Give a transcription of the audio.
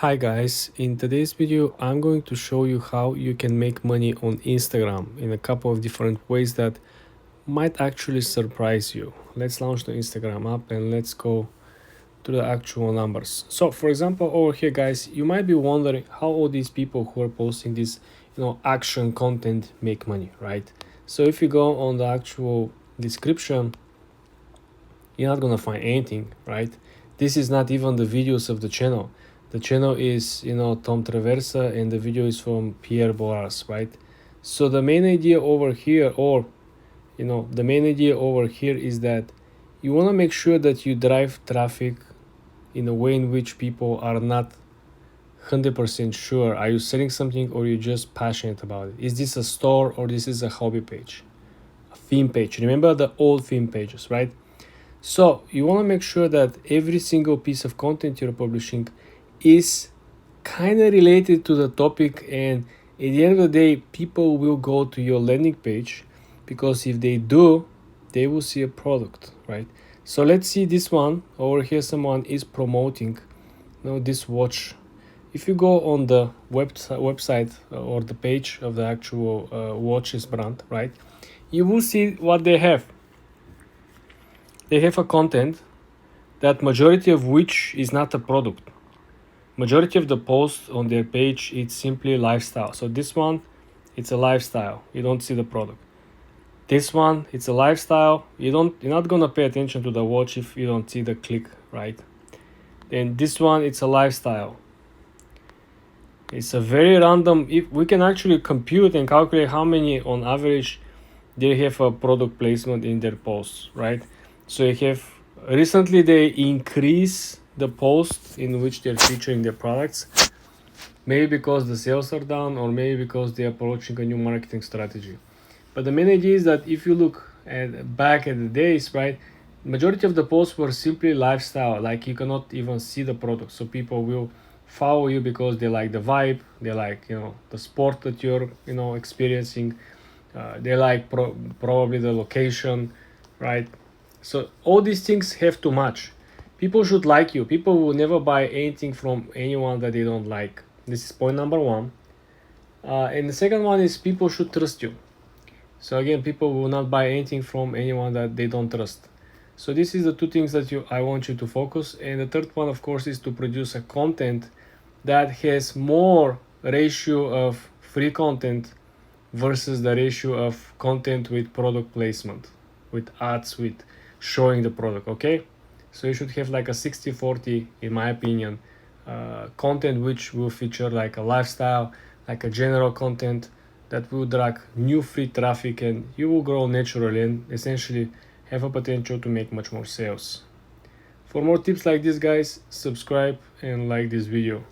Hi guys, in today's video I'm going to show you how you can make money on Instagram in a couple of different ways that might actually surprise you. Let's launch the Instagram app and let's go to the actual numbers. So for example, over here guys, you might be wondering how all these people who are posting this action content make money, right? So if you go on the actual description, you're not gonna find anything, right? This is not even the videos of the channel. The channel is Tom Traversa and the video is from Pierre Boras, right? So the main idea over here, is that you want to make sure that you drive traffic in a way in which people are not 100% sure. Are you selling something or you're just passionate about it? Is this a store or this is a hobby page, a theme page? Remember the old theme pages, right? So you want to make sure that every single piece of content you're publishing is kind of related to the topic, and at the end of the day people will go to your landing page, because if they do, they will see a product, right? So let's see this one over here. Someone is promoting this watch. If you go on the website or the page of the actual watches brand, right, you will see what they have. They have a content that majority of which is not a product. Majority of the posts on their page, it's simply lifestyle. So this one, it's a lifestyle. You don't see the product. This one, it's a lifestyle. You're not gonna pay attention to the watch if you don't see the click, right? Then this one, it's a lifestyle. It's a very random. If we can actually compute and calculate how many on average they have a product placement in their posts, right? So you have recently they increase the posts in which they're featuring their products, maybe because the sales are down or maybe because they're approaching a new marketing strategy. But the main idea is that if you look back at the days, right, majority of the posts were simply lifestyle, like you cannot even see the product. So people will follow you because they like the vibe, they like the sport that you're experiencing, they like probably the location, right? So all these things have to match. People should like you. People will never buy anything from anyone that they don't like. This is point number one. And the second one is people should trust you. So again, people will not buy anything from anyone that they don't trust. So this is the two things that I want you to focus. And the third one, of course, is to produce a content that has more ratio of free content versus the ratio of content with product placement, with ads, with showing the product. Okay, so you should have like a 60-40 in my opinion, content which will feature like a lifestyle, like a general content that will drag new free traffic, and you will grow naturally and essentially have a potential to make much more sales. For more tips like this guys, subscribe and like this video.